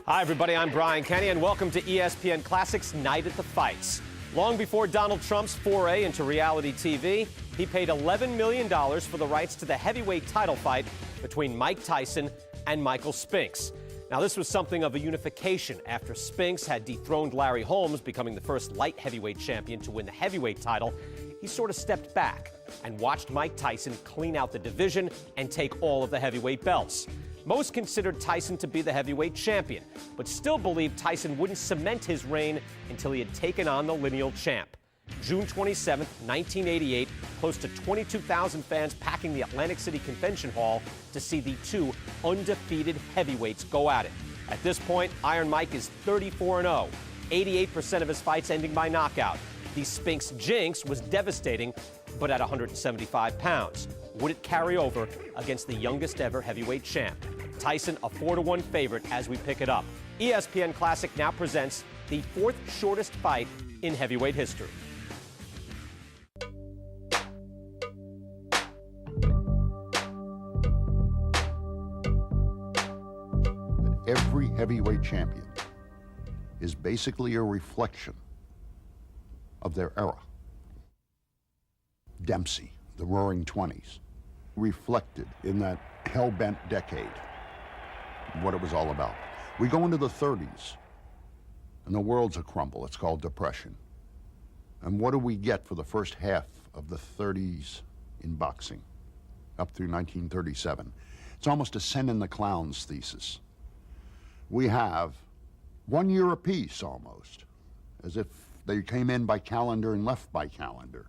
Hi, everybody. I'm Brian Kenny, and welcome to ESPN Classic's Night at the Fights. Long before Donald Trump's foray into reality TV, he paid $11 million for the rights to the heavyweight title fight between Mike Tyson and Michael Spinks. Now, this was something of a unification after Spinks had dethroned Larry Holmes, becoming the first light heavyweight champion to win the heavyweight title. He sort of stepped back and watched Mike Tyson clean out the division and take all of the heavyweight belts. Most considered Tyson to be the heavyweight champion, but still believed Tyson wouldn't cement his reign until he had taken on the lineal champ. June 27, 1988, close to 22,000 fans packing the Atlantic City Convention Hall to see the two undefeated heavyweights go at it. At this point, Iron Mike is 34-0, 88% of his fights ending by knockout. The Spinks jinx was devastating, but at 175 pounds. Would it carry over against the youngest ever heavyweight champ? Tyson, a 4-1 favorite as we pick it up. ESPN Classic now presents the fourth shortest fight in heavyweight history. Every heavyweight champion is basically a reflection of their era. Dempsey, the Roaring '20s, reflected in that hell-bent decade what it was all about. We go into the '30s, and the world's a crumble. It's called depression. And what do we get for the first half of the '30s in boxing, up through 1937? It's almost a send in the clowns thesis. We have 1 year apiece, almost, as if they came in by calendar and left by calendar.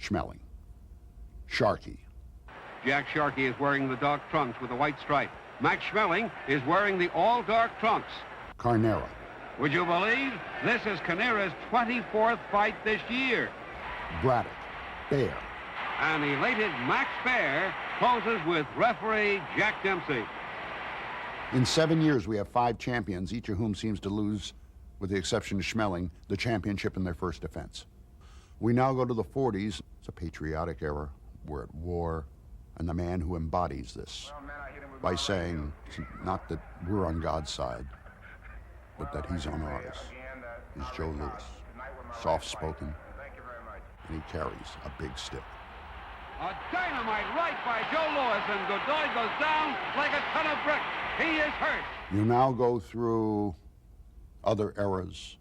Schmeling, Sharkey. Jack Sharkey is wearing the dark trunks with a white stripe. Max Schmeling is wearing the all-dark trunks. Carnera. Would you believe this is Carnera's 24th fight this year? Braddock. Bear. And elated Max Baer closes with referee Jack Dempsey. In 7 years, we have 5 champions, each of whom seems to lose, with the exception of Schmeling, the championship in their first defense. We now go to the '40s. It's a patriotic era. We're at war. And the man who embodies this by saying, not that we're on God's side, but that he's on ours, is Joe Louis. Soft-spoken, and he carries a big stick. A dynamite right by Joe Louis, and Godoy goes down like a ton of bricks. He is hurt. You now go through other eras,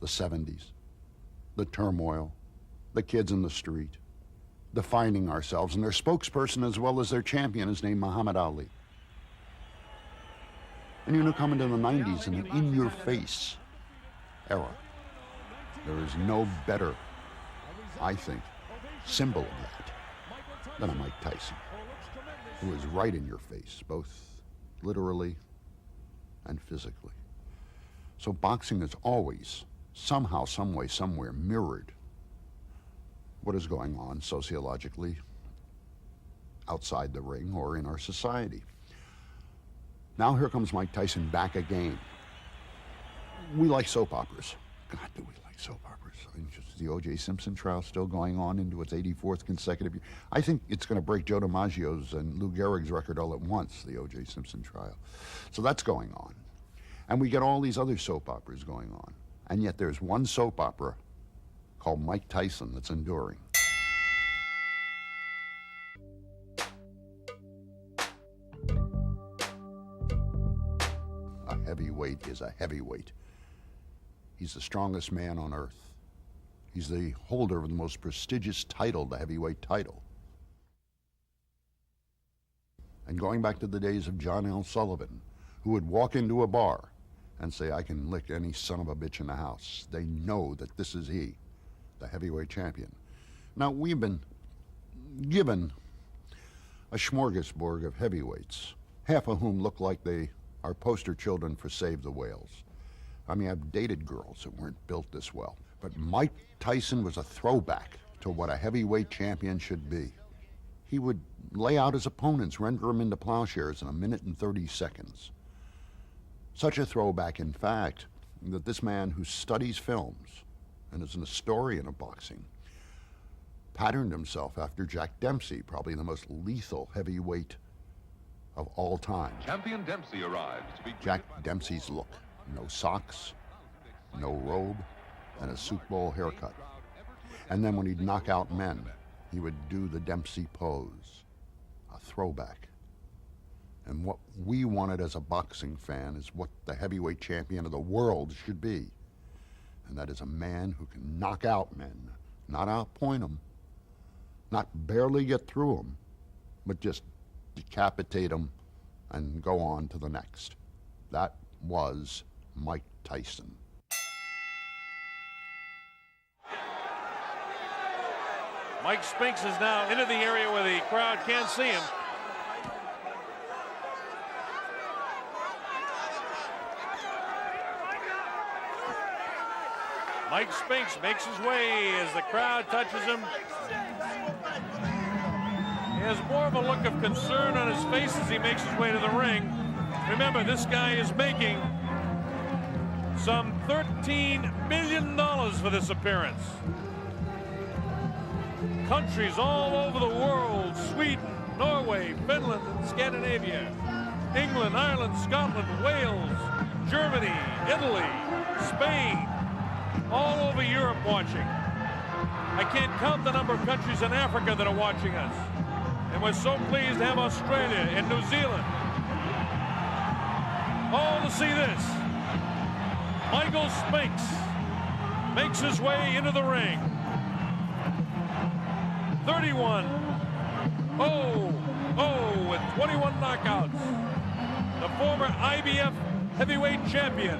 the '70s, the turmoil, the kids in the street, defining ourselves, and their spokesperson as well as their champion is named Muhammad Ali. And you come into the '90s in an in-your-face era. There is no better, I think, symbol of that than a Mike Tyson, who is right in your face, both literally and physically. So boxing has always, somehow, some way, somewhere, mirrored what is going on sociologically outside the ring or in our society. Now here comes Mike Tyson back again. We like soap operas. God, do we like soap operas. I mean, just the O.J. Simpson trial still going on into its 84th consecutive year. I think it's going to break Joe DiMaggio's and Lou Gehrig's record all at once, the O.J. Simpson trial. So that's going on. And we get all these other soap operas going on. And yet there's one soap opera called Mike Tyson that's enduring. A heavyweight is a heavyweight. He's the strongest man on earth. He's the holder of the most prestigious title, the heavyweight title. And going back to the days of John L. Sullivan, who would walk into a bar and say, I can lick any son of a bitch in the house. They know that this is he, the heavyweight champion. Now, we've been given a smorgasbord of heavyweights, half of whom look like they are poster children for Save the Whales. I mean, I've dated girls that weren't built this well. But Mike Tyson was a throwback to what a heavyweight champion should be. He would lay out his opponents, render them into plowshares in 1 minute and 30 seconds. Such a throwback, in fact, that this man who studies films and is an historian of boxing patterned himself after Jack Dempsey, probably the most lethal heavyweight of all time. Champion Dempsey arrives. Jack Dempsey's look. No socks, no robe, and a Super Bowl haircut. And then when he'd knock out men, he would do the Dempsey pose, a throwback. And what we wanted as a boxing fan is what the heavyweight champion of the world should be. And that is a man who can knock out men, not outpoint them, not barely get through them, but just decapitate them and go on to the next. That was Mike Tyson. Mike Spinks is now into the area where the crowd can't see him. Mike Spinks makes his way as the crowd touches him. He has more of a look of concern on his face as he makes his way to the ring. Remember, this guy is making some $13 million for this appearance. Countries all over the world, Sweden, Norway, Finland, and Scandinavia, England, Ireland, Scotland, Wales, Germany, Italy, Spain, all over Europe watching. I can't count the number of countries in Africa that are watching us. And we're so pleased to have Australia and New Zealand all to see this. Michael Spinks makes his way into the ring. 31-0-0 with 21 knockouts. The former IBF heavyweight champion.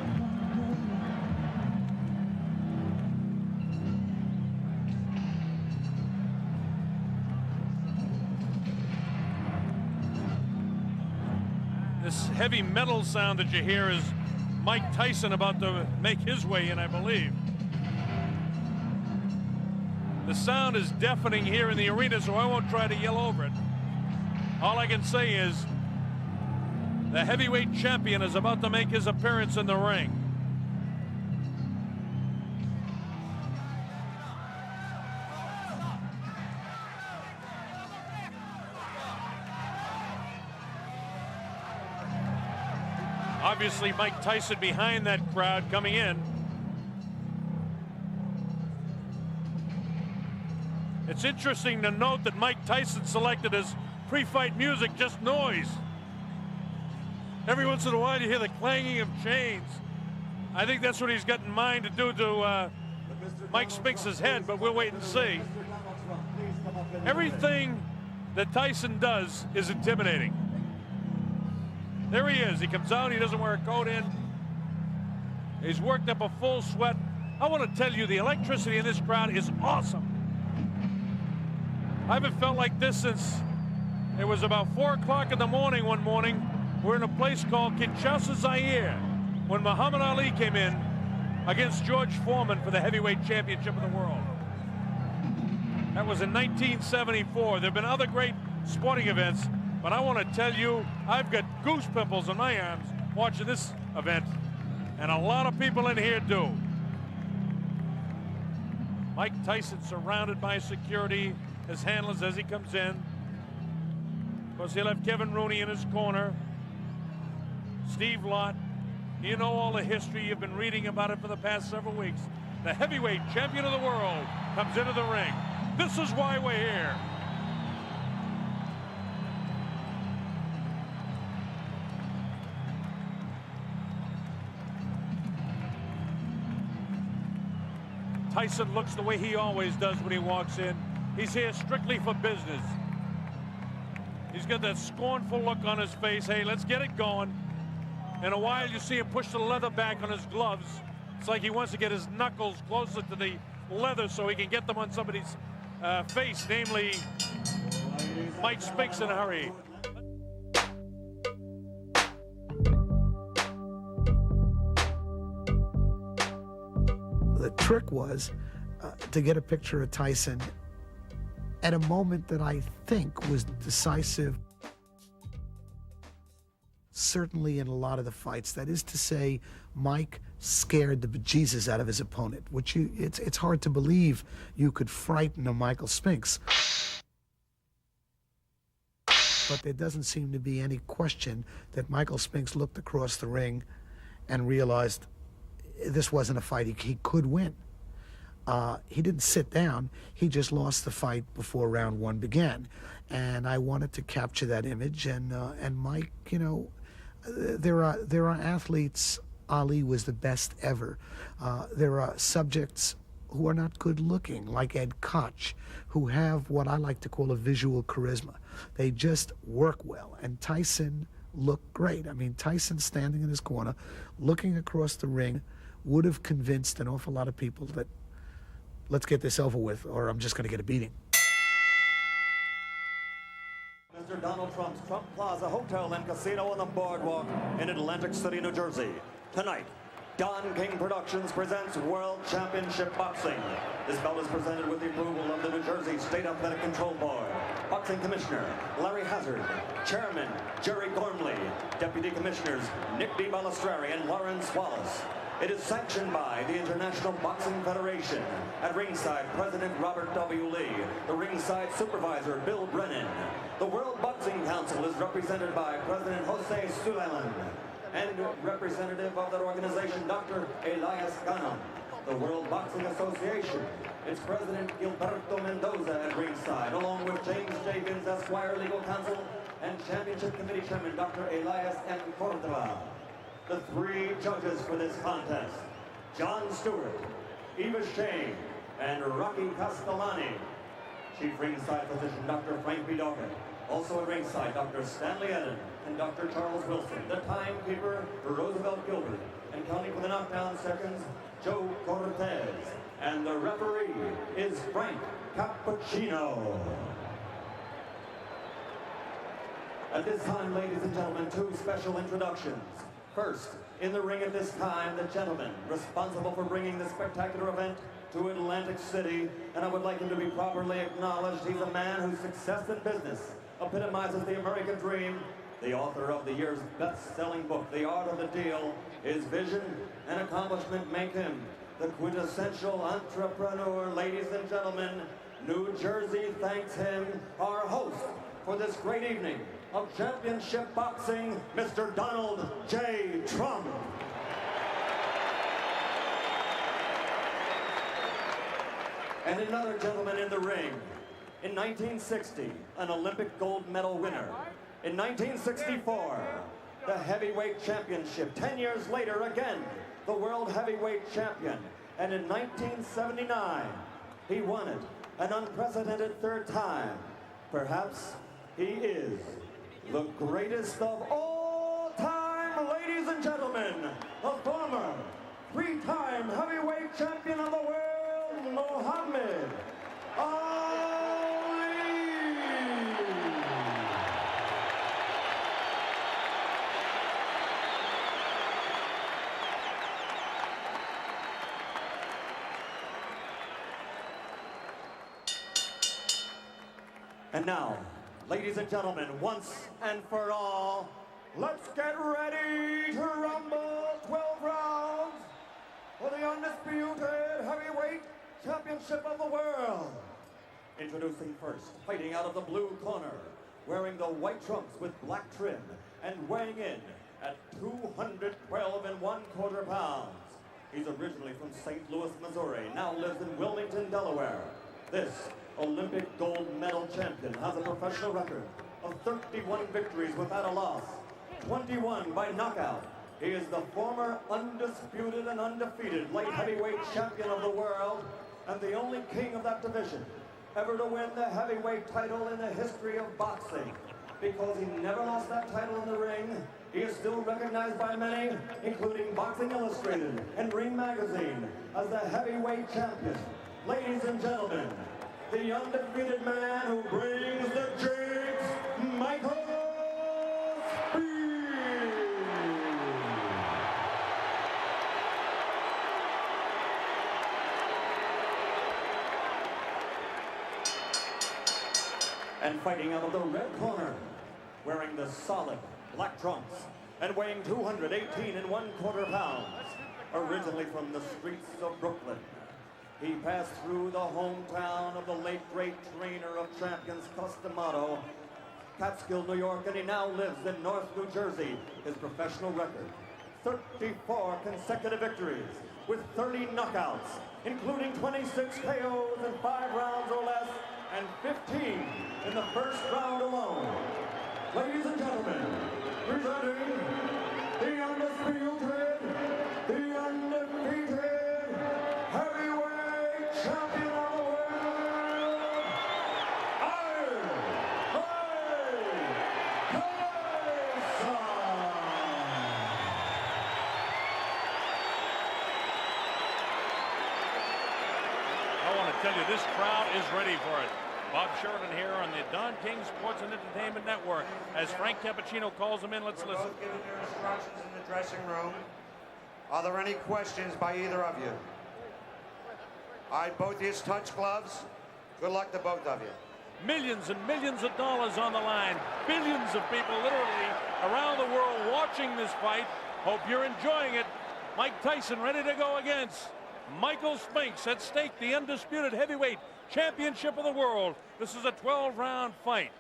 This heavy metal sound that you hear is Mike Tyson about to make his way in, I believe. The sound is deafening here in the arena, so I won't try to yell over it. All I can say is the heavyweight champion is about to make his appearance in the ring. Obviously, Mike Tyson behind that crowd coming in. It's interesting to note that Mike Tyson selected as pre-fight music just noise. Every once in a while you hear the clanging of chains. I think that's what he's got in mind to do to Mike Spinks' head, but we'll wait and see. Everything that Tyson does is intimidating. There he is. He comes out. He doesn't wear a coat in. He's worked up a full sweat. I want to tell you, the electricity in this crowd is awesome. I haven't felt like this since it was about 4 o'clock in the morning one morning. We're in a place called Kinshasa, Zaire, when Muhammad Ali came in against George Foreman for the heavyweight championship of the world. That was in 1974. There have been other great sporting events, but I want to tell you, I've got goose pimples on my arms watching this event, and a lot of people in here do. Mike Tyson surrounded by security, his handlers as he comes in. Of course, he'll have Kevin Rooney in his corner. Steve Lott. You know all the history. You've been reading about it for the past several weeks. The heavyweight champion of the world comes into the ring. This is why we're here. Tyson looks the way he always does when he walks in. He's here strictly for business. He's got that scornful look on his face. Hey, let's get it going. In a while, you see him push the leather back on his gloves. It's like he wants to get his knuckles closer to the leather so he can get them on somebody's face, namely Mike Spinks in a hurry. The trick was to get a picture of Tyson at a moment that I think was decisive, certainly in a lot of the fights. That is to say, Mike scared the bejesus out of his opponent, which it's hard to believe you could frighten a Michael Spinks. but there doesn't seem to be any question that Michael Spinks looked across the ring and realized this wasn't a fight he could win. He didn't sit down. He just lost the fight before round one began. And I wanted to capture that image. And Mike, you know, there are athletes. Ali was the best ever. There are subjects who are not good looking, like Ed Koch, who have what I like to call a visual charisma. They just work well. And Tyson looked great. I mean, Tyson standing in his corner, looking across the ring, would have convinced an awful lot of people that let's get this over with, or I'm just going to get a beating. Mr. Donald Trump's Trump Plaza Hotel and Casino on the Boardwalk in Atlantic City, New Jersey. Tonight, Don King Productions presents World Championship Boxing. This bout is presented with the approval of the New Jersey State Athletic Control Board. Boxing Commissioner Larry Hazard, Chairman Jerry Gormley, Deputy Commissioners Nick D. Balistrari and Lawrence Wallace. It is sanctioned by the International Boxing Federation. At ringside, President Robert W. Lee. The ringside supervisor, Bill Brennan. The World Boxing Council is represented by President Jose Suleiman and representative of that organization, Dr. Elias Ganem. The World Boxing Association, its President Gilberto Mendoza at ringside, along with James J. Vince Esquire, Legal Counsel, and Championship Committee Chairman, Dr. Elias M. Cordova. The three judges for this contest, John Stewart, Eva Shane, and Rocky Castellani. Chief ringside physician, Dr. Frank B. Dockett. Also at ringside, Dr. Stanley Eden and Dr. Charles Wilson. The timekeeper, Roosevelt Gilbert. And counting for the knockdown seconds, Joe Cortez. And the referee is Frank Cappuccino. At this time, ladies and gentlemen, two special introductions. First, in the ring at this time, the gentleman responsible for bringing this spectacular event to Atlantic City, and I would like him to be properly acknowledged. He's a man whose success in business epitomizes the American dream, the author of the year's best-selling book, The Art of the Deal. His vision and accomplishment make him the quintessential entrepreneur. Ladies and gentlemen, New Jersey thanks him, our host for this great evening of championship boxing, Mr. Donald J. Trump. And another gentleman in the ring. In 1960, an Olympic gold medal winner. In 1964, the heavyweight championship. 10 years later, again, the world heavyweight champion. And in 1979, he won it, an unprecedented third time. Perhaps he is the greatest of all time, ladies and gentlemen, the former three-time heavyweight champion of the world, Muhammad Ali. And now, ladies and gentlemen, once and for all, let's get ready to rumble. 12 rounds for the undisputed heavyweight championship of the world. Introducing first, fighting out of the blue corner, wearing the white trunks with black trim, and weighing in at 212 1/4 pounds. He's originally from St. Louis, Missouri, now lives in Wilmington, Delaware. This Olympic gold medal champion has a professional record of 31 victories without a loss, 21 by knockout. He is the former undisputed and undefeated light heavyweight champion of the world and the only king of that division ever to win the heavyweight title in the history of boxing. Because he never lost that title in the ring, he is still recognized by many, including Boxing Illustrated and Ring Magazine, as the heavyweight champion. Ladies and gentlemen, the undefeated man who brings the jigs, Michael Spinks. And fighting out of the red corner, wearing the solid black trunks and weighing 218 1/4 pounds, originally from the streets of Brooklyn. He passed through the hometown of the late great trainer of champions, Cus D'Amato, Catskill, New York, and he now lives in North New Jersey. His professional record, 34 consecutive victories with 30 knockouts, including 26 KOs in 5 rounds or less, and 15 in the first round alone. Ladies and gentlemen, presenting the undisputed, the undefeated heavyweight champion of the world, Iron Mike Tyson! I want to tell you, this crowd is ready for it. Bob Sheridan here on the Don King Sports and Entertainment Network. As Frank Cappuccino calls them in, let's listen. Both given their instructions in the dressing room. Are there any questions by either of you? All right, both of you touch gloves. Good luck to both of you. Millions and millions of dollars on the line. Billions of people literally around the world watching this fight. Hope you're enjoying it. Mike Tyson ready to go against Michael Spinks. At stake, the undisputed heavyweight championship of the world. This is a 12-round fight.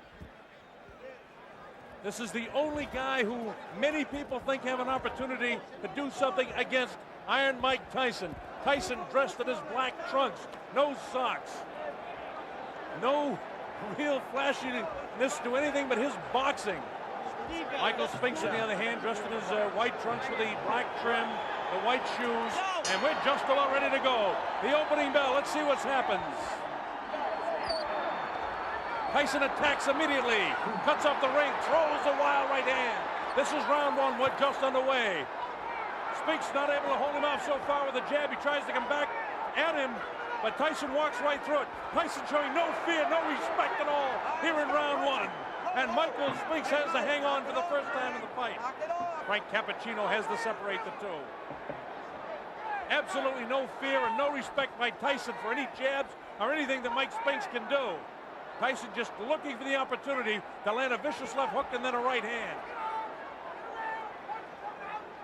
This is the only guy who many people think have an opportunity to do something against Iron Mike Tyson. Tyson dressed in his black trunks, no socks, no real flashiness to anything but his boxing. Michael Spinks, on the other hand, dressed in his white trunks with the black trim, the white shoes, and we're just about ready to go. The opening bell, let's see what happens. Tyson attacks immediately, cuts off the ring, throws a wild right hand. This is round one, we're just underway. Spinks not able to hold him off so far with a jab. He tries to come back at him, but Tyson walks right through it. Tyson showing no fear, no respect at all here in round one. And Michael Spinks has to hang on for the first time in the fight. Frank Cappuccino has to separate the two. Absolutely no fear and no respect by Tyson for any jabs or anything that Mike Spinks can do. Tyson just looking for the opportunity to land a vicious left hook and then a right hand.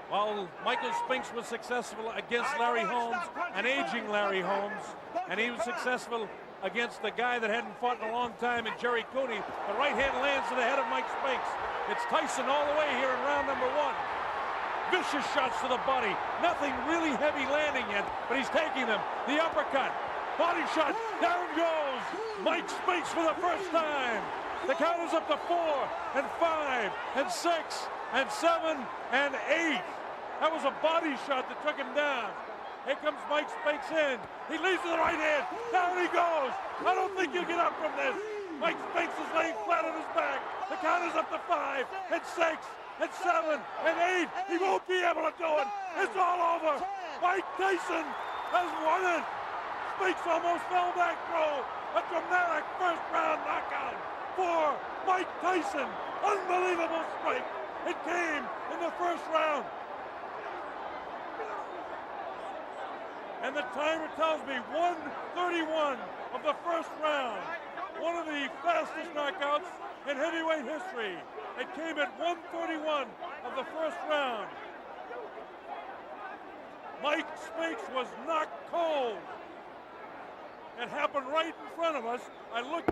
While Michael Spinks was successful against Larry Holmes, an aging Larry Holmes, and he was successful against the guy that hadn't fought in a long time in Jerry Cooney, the right hand lands to the head of Mike Spinks. It's Tyson all the way here in round number one. Vicious shots to the body. Nothing really heavy landing yet, but he's taking them. The uppercut. Body shot, down goes Mike Spinks for the first time. The count is up to 4 and 5 and 6 and 7 and 8. That was a body shot that took him down. Here comes Mike Spinks in. He leads to the right hand. Down he goes. I don't think you get up from this. Mike Spinks is laying flat on his back. The count is up to 5 and 6 and 7 and 8. He won't be able to do it. It's all over. Mike Tyson has won it. Spinks almost fell back through a dramatic first round knockout for Mike Tyson. Unbelievable strike. It came in the first round. And the timer tells me 1:31 of the first round. One of the fastest knockouts in heavyweight history. It came at 1:31 of the first round. Mike Spinks was knocked cold. It happened right in front of us. I looked.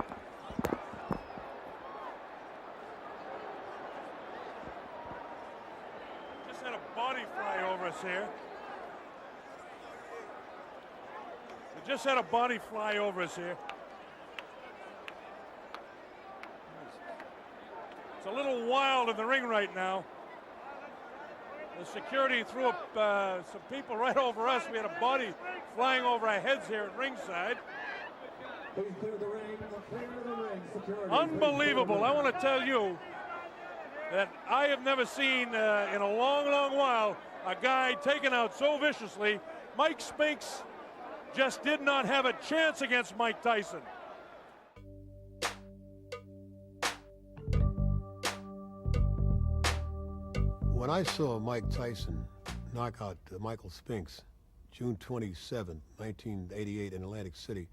Just had a body fly over us here. We just had a body fly over us here. It's a little wild in the ring right now. The security threw up some people right over us. We had a body flying over our heads here at ringside. Please clear the ring. Clear the ring. Security. Unbelievable. I want to tell you that I have never seen in a long, long while a guy taken out so viciously. Mike Spinks just did not have a chance against Mike Tyson. When I saw Mike Tyson knock out Michael Spinks, June 27, 1988 in Atlantic City,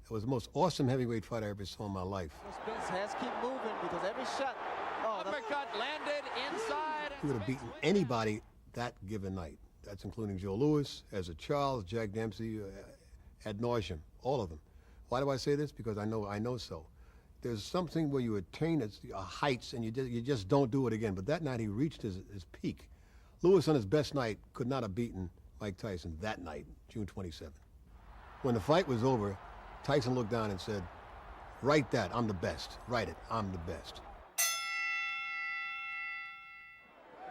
it was the most awesome heavyweight fight I ever saw in my life. Spinks has to keep moving because every shot, uppercut landed inside. He would have beaten anybody that given night. That's including Joe Louis, Ezra Charles, Jack Dempsey, ad nauseum, all of them. Why do I say this? Because I know so. there's something where you attain heights and you just don't do it again. But that night he reached his peak. Lewis on his best night could not have beaten Mike Tyson that night, June 27th. When the fight was over, Tyson looked down and said, "Write that, I'm the best. Write it, I'm the best."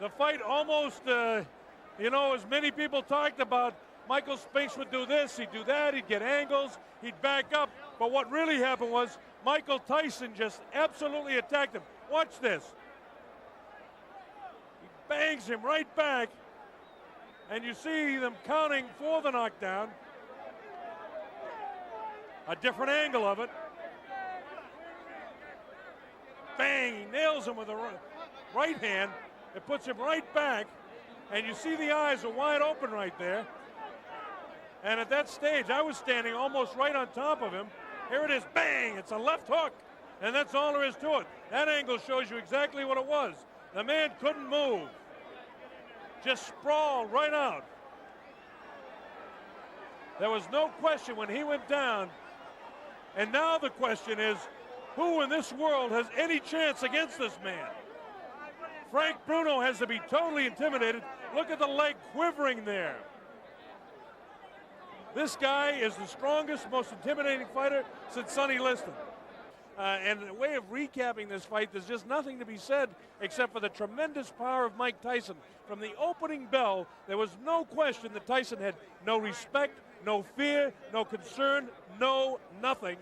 The fight almost, as many people talked about, Michael Spinks would do this, he'd do that, he'd get angles, he'd back up. But what really happened was Michael Tyson just absolutely attacked him. Watch this. He bangs him right back, and you see them counting for the knockdown. A different angle of it. Bang, he nails him with a right hand. It puts him right back, and you see the eyes are wide open right there. And at that stage, I was standing almost right on top of him. Here it is, bang, it's a left hook, and that's all there is to it. That angle shows you exactly what it was. The man couldn't move. Just sprawled right out. There was no question when he went down. And now the question is, who in this world has any chance against this man? Frank Bruno has to be totally intimidated. Look at the leg quivering there. This guy is the strongest, most intimidating fighter since Sonny Liston. And a way of recapping this fight, there's just nothing to be said except for the tremendous power of Mike Tyson. From the opening bell, there was no question that Tyson had no respect, no fear, no concern, no nothing.